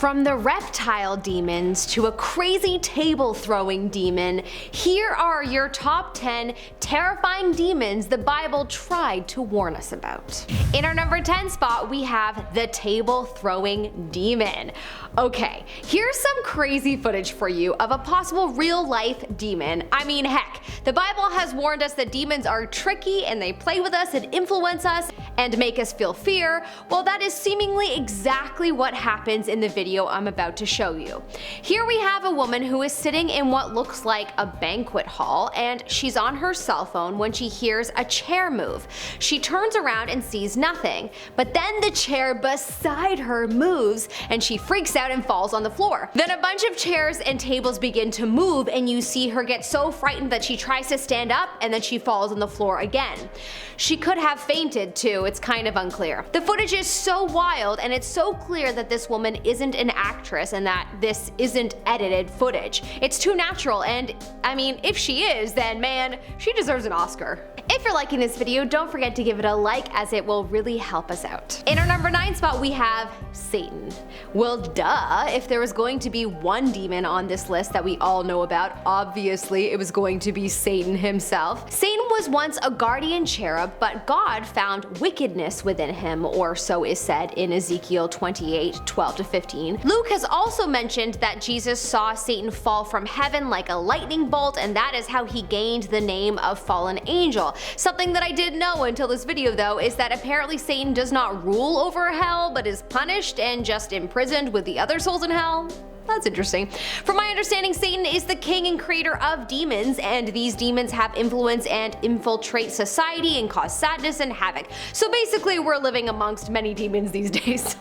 From the reptile demons to a crazy table-throwing demon, here are your top 10 terrifying demons the Bible tried to warn us about. In our number 10 spot, we have the table-throwing demon. Okay, here's some crazy footage for you of a possible real-life demon. I mean, heck, the Bible has warned us that demons are tricky and they play with us and influence us and make us feel fear. Well, that is seemingly exactly what happens in the video I'm about to show you. Here we have a woman who is sitting in what looks like a banquet hall, and she's on her cell phone when she hears a chair move. She turns around and sees nothing, but then the chair beside her moves and she freaks out and falls on the floor. Then a bunch of chairs and tables begin to move and you see her get so frightened that she tries to stand up and then she falls on the floor again. She could have fainted too, it's kind of unclear. The footage is so wild and it's so clear that this woman isn't an actress and that this isn't edited footage. It's too natural, and I mean, if she is, then man, she deserves an Oscar. If you're liking this video, don't forget to give it a like, as it will really help us out. In our number 9 spot, we have Satan. Well, duh, if there was going to be one demon on this list that we all know about, obviously it was going to be Satan himself. Satan was once a guardian cherub, but God found wickedness within him, or so is said in Ezekiel 28:12-15. Luke has also mentioned that Jesus saw Satan fall from heaven like a lightning bolt, and that is how he gained the name of fallen angel. Something that I didn't know until this video though is that apparently Satan does not rule over hell, but is punished and just imprisoned with the other souls in hell. That's interesting. From my understanding, Satan is the king and creator of demons, and these demons have influence and infiltrate society and cause sadness and havoc. So basically, we're living amongst many demons these days.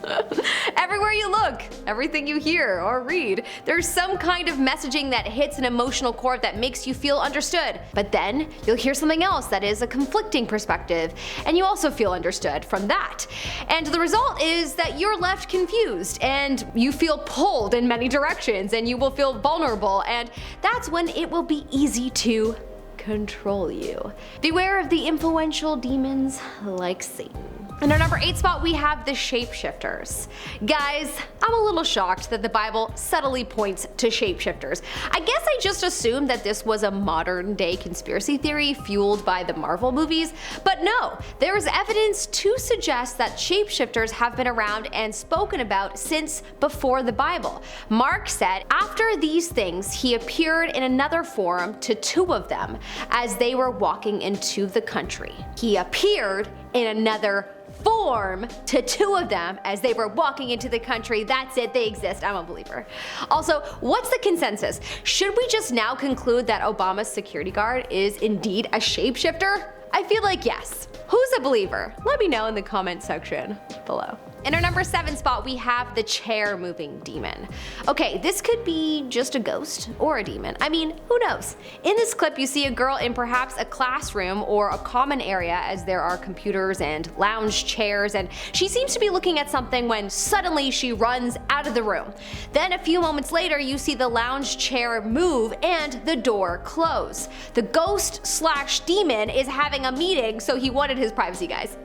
Everywhere you look, everything you hear or read, there's some kind of messaging that hits an emotional chord that makes you feel understood. But then you'll hear something else that is a conflicting perspective, and you also feel understood from that. And the result is that you're left confused, and you feel pulled in many directions, and you will feel vulnerable, and that's when it will be easy to control you. Beware of the influential demons like Satan. In our number 8 spot, we have the Shapeshifters. Guys, I'm a little shocked that the Bible subtly points to shapeshifters. I guess I just assumed that this was a modern day conspiracy theory fueled by the Marvel movies, but no, there is evidence to suggest that shapeshifters have been around and spoken about since before the Bible. Mark said, after these things he appeared in another form to 2 of them as they were walking into the country. He appeared in another form to 2 of them as they were walking into the country. That's it, they exist. I'm a believer. Also, what's the consensus? Should we just now conclude that Obama's security guard is indeed a shapeshifter? I feel like yes. Who's a believer? Let me know in the comment section below. In our number 7 spot, we have the chair moving demon. Okay, this could be just a ghost or a demon. I mean, who knows? In this clip, you see a girl in perhaps a classroom or a common area, as there are computers and lounge chairs, and she seems to be looking at something when suddenly she runs out of the room. Then a few moments later, you see the lounge chair move and the door close. The ghost/demon is having a meeting, so he wanted his privacy, guys.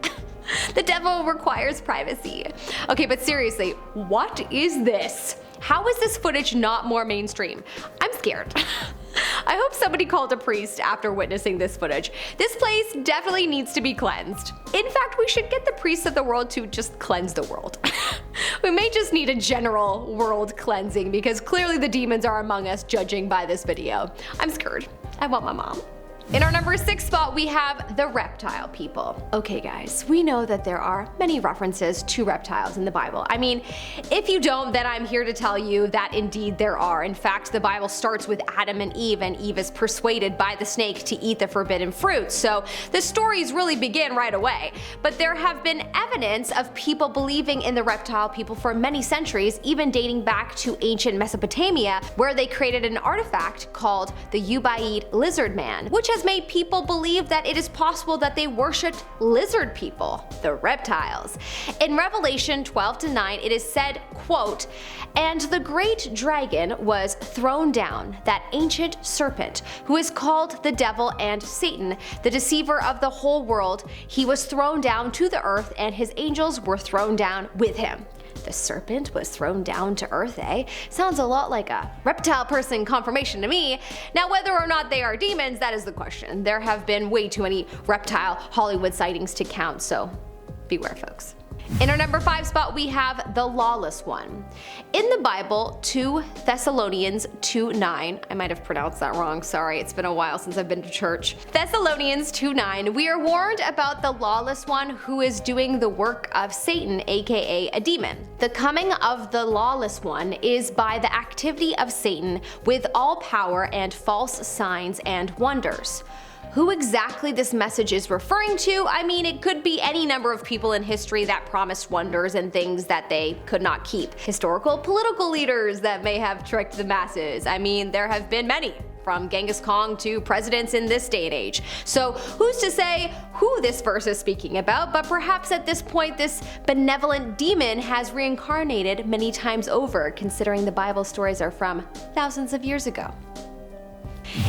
The devil requires privacy. Okay, but seriously, what is this? How is this footage not more mainstream? I'm scared. I hope somebody called a priest after witnessing this footage. This place definitely needs to be cleansed. In fact, we should get the priests of the world to just cleanse the world. We may just need a general world cleansing, because clearly the demons are among us, judging by this video. I'm scared. I want my mom. In our number 6 spot, we have the Reptile People. Okay guys, we know that there are many references to reptiles in the Bible. I mean, if you don't, then I'm here to tell you that indeed there are. In fact, the Bible starts with Adam and Eve is persuaded by the snake to eat the forbidden fruit. So the stories really begin right away. But there have been evidence of people believing in the reptile people for many centuries, even dating back to ancient Mesopotamia, where they created an artifact called the Ubaid lizard man, which has made people believe that it is possible that they worshipped lizard people, the reptiles. In Revelation 12:9, it is said, quote, "And the great dragon was thrown down, that ancient serpent, who is called the devil and Satan, the deceiver of the whole world. He was thrown down to the earth, and his angels were thrown down with him." The serpent was thrown down to earth, eh? Sounds a lot like a reptile person confirmation to me. Now, whether or not they are demons, that is the question. There have been way too many reptile Hollywood sightings to count, so beware, folks. In our number 5 spot, we have the Lawless One. In the Bible, 2 Thessalonians 2:9, I might have pronounced that wrong, sorry, it's been a while since I've been to church. Thessalonians 2:9, we are warned about the Lawless One who is doing the work of Satan, aka a demon. The coming of the Lawless One is by the activity of Satan with all power and false signs and wonders. Who exactly this message is referring to? I mean, it could be any number of people in history that promised wonders and things that they could not keep. Historical political leaders that may have tricked the masses. I mean, there have been many, from Genghis Khan to presidents in this day and age. So who's to say who this verse is speaking about, but perhaps at this point this benevolent demon has reincarnated many times over, considering the Bible stories are from thousands of years ago.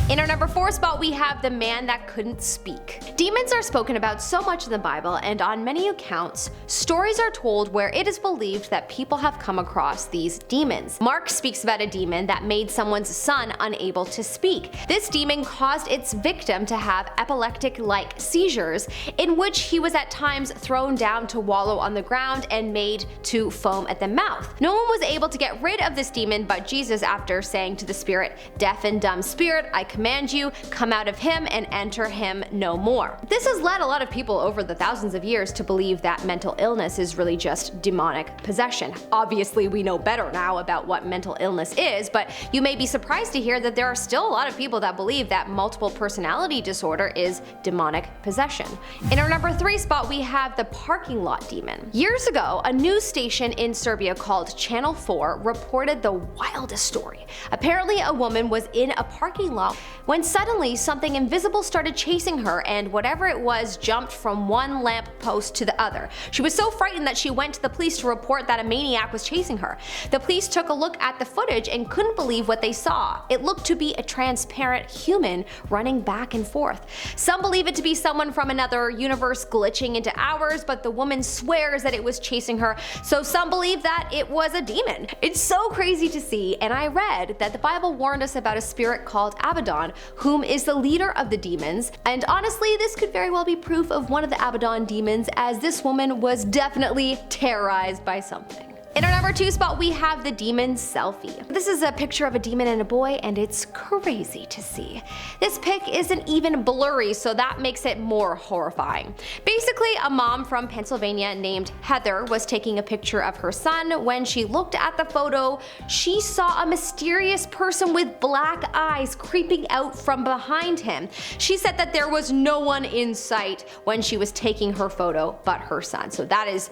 In our number 4 spot, we have the man that couldn't speak. Demons are spoken about so much in the Bible, and on many accounts, stories are told where it is believed that people have come across these demons. Mark speaks about a demon that made someone's son unable to speak. This demon caused its victim to have epileptic-like seizures, in which he was at times thrown down to wallow on the ground and made to foam at the mouth. No one was able to get rid of this demon but Jesus, after saying to the spirit, "Deaf and dumb spirit, I command you, come out of him and enter him no more." This has led a lot of people over the thousands of years to believe that mental illness is really just demonic possession. Obviously, we know better now about what mental illness is, but you may be surprised to hear that there are still a lot of people that believe that multiple personality disorder is demonic possession. In our number 3 spot, we have the parking lot demon. Years ago, a news station in Serbia called Channel 4 reported the wildest story. Apparently, a woman was in a parking lot when suddenly something invisible started chasing her, and whatever it was jumped from one lamp post to the other. She was so frightened that she went to the police to report that a maniac was chasing her. The police took a look at the footage and couldn't believe what they saw. It looked to be a transparent human running back and forth. Some believe it to be someone from another universe glitching into ours, but the woman swears that it was chasing her, so some believe that it was a demon. It's so crazy to see, and I read that the Bible warned us about a spirit called Abaddon, whom is the leader of the demons, and honestly this could very well be proof of one of the Abaddon demons, as this woman was definitely terrorized by something. In our number 2 spot, we have the demon Selfie. This is a picture of a demon and a boy, and it's crazy to see. This pic isn't even blurry, so that makes it more horrifying. Basically, a mom from Pennsylvania named Heather was taking a picture of her son. When she looked at the photo, she saw a mysterious person with black eyes creeping out from behind him. She said that there was no one in sight when she was taking her photo but her son. So that is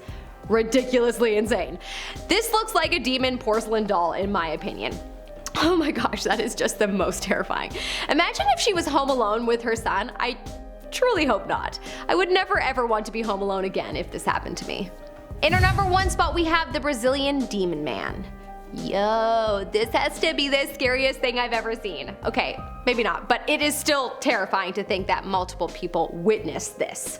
ridiculously insane. This looks like a demon porcelain doll, in my opinion. Oh my gosh, that is just the most terrifying. Imagine if she was home alone with her son. I truly hope not. I would never ever want to be home alone again if this happened to me. In our number 1 spot, we have the Brazilian Demon Man. Yo, this has to be the scariest thing I've ever seen. Okay, maybe not, but it is still terrifying to think that multiple people witnessed this.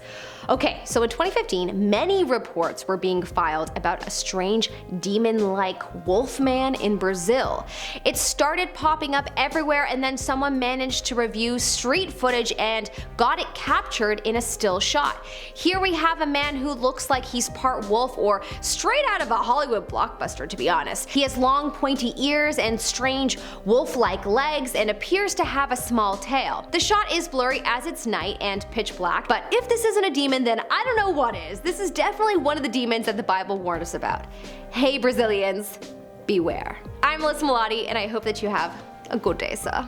Okay, so in 2015, many reports were being filed about a strange demon-like wolf man in Brazil. It started popping up everywhere, and then someone managed to review street footage and got it captured in a still shot. Here we have a man who looks like he's part wolf or straight out of a Hollywood blockbuster, to be honest. He has long pointy ears and strange wolf-like legs and appears to have a small tail. The shot is blurry as it's night and pitch black, but if this isn't a demon, then I don't know what is. This is definitely one of the demons that the Bible warned us about. Hey Brazilians, beware. I'm Melissa Melotti, and I hope that you have a good day, sir.